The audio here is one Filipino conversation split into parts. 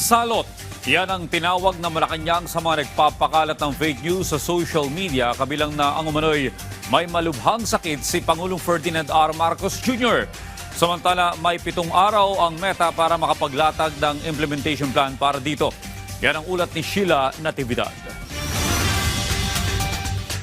Salot. Yan ang tinawag na Malacanang sa mga nagpapakalat ng fake news sa social media, kabilang na ang umano'y may malubhang sakit si Pangulong Ferdinand R. Marcos Jr. Samantala, may 7 araw ang Meta para makapaglatag ng implementation plan para dito. Yan ang ulat ni Sheila Natividad.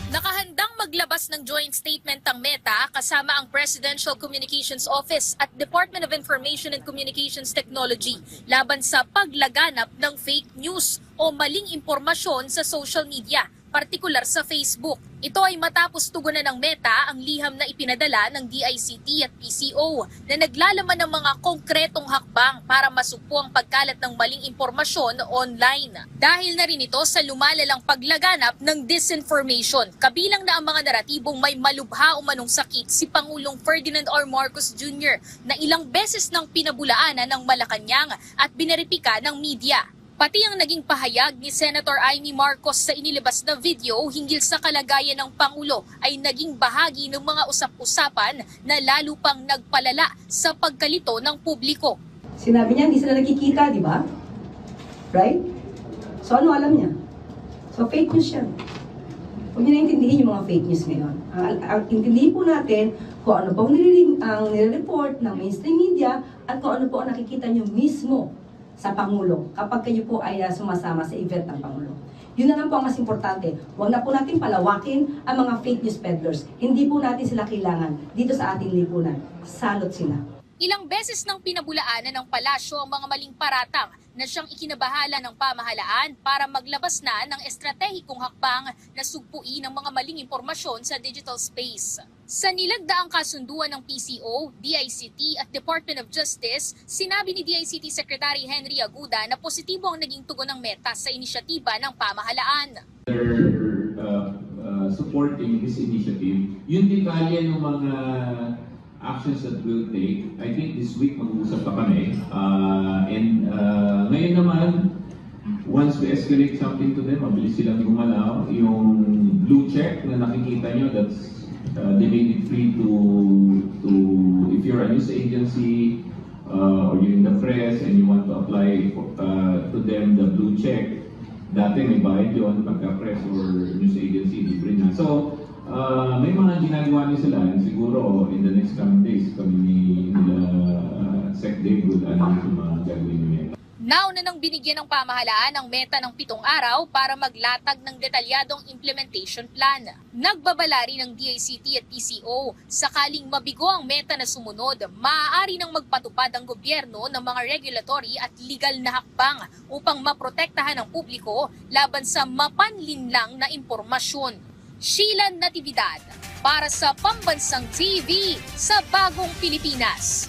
Nakahandang maglabas ng joint statement ang Meta kasama ang Presidential Communications Office at Department of Information and Communications Technology laban sa paglaganap ng fake news o maling impormasyon sa social media, partikular sa Facebook. Ito ay matapos tugunan ng Meta ang liham na ipinadala ng DICT at PCO na naglalaman ng mga konkretong hakbang para masugpo ang pagkalat ng maling impormasyon online. Dahil na rin ito sa lumalalang paglaganap ng disinformation, kabilang na ang mga naratibong may malubha o manong sakit si Pangulong Ferdinand R. Marcos Jr. na ilang beses nang pinabulaanan ng Malacanang at bineripika ng media. Pati ang naging pahayag ni Senator Amy Marcos sa inilabas na video hinggil sa kalagayan ng Pangulo ay naging bahagi ng mga usap-usapan na lalo pang nagpalala sa pagkalito ng publiko. Sinabi niya hindi sila nakikita, di ba? Right? So ano alam niya? So fake news yan. Huwag niyo naintindihin yung mga fake news ngayon. Ang intindihin po natin kung ano po ang nire-report ng mainstream media at kung ano po ang nakikita niyo mismo sa Pangulo kapag kayo po ay sumasama sa event ng Pangulo. Yun na lang po ang mas importante. Huwag na po natin palawakin ang mga fake news peddlers. Hindi po natin sila kailangan dito sa ating lipunan. Salot sila. Ilang beses nang pinabulaanan ng palasyo ang mga maling paratang na siyang ikinabahala ng pamahalaan para maglabas na ng estratehikong hakbang na sugpuin ang mga maling impormasyon sa digital space. Sa nilagdaang kasunduan ng PCO, DICT at Department of Justice, sinabi ni DICT Secretary Henry Aguda na positibo ang naging tugon ng Meta sa inisyatiba ng pamahalaan. Supporting this initiative, yung detalye ng mga actions that we'll take. I think this week mag-uusap pa kami. Ngayon naman, once we escalate something to them, mabilis silang gumalaw. Yung blue check na nakikita nyo, that's they made it free to if you're a news agency or you're in the press and you want to apply to them the blue check, dati may bayad yun pagka press or news agency, libre na. So, may mga ginagawa niya sila and siguro in the next coming days kami nila Sec Dave would announce yung mga gagawin niya. Nauna nang binigyan ng pamahalaan ang Meta ng 7 araw para maglatag ng detalyadong implementation plan. Nagbabala rin ng DICT at PCO, sakaling mabigo ang Meta na sumunod, maaari nang magpatupad ang gobyerno ng mga regulatory at legal na hakbang upang maprotektahan ang publiko laban sa mapanlinlang na impormasyon. Sheila Natividad para sa Pambansang TV sa Bagong Pilipinas.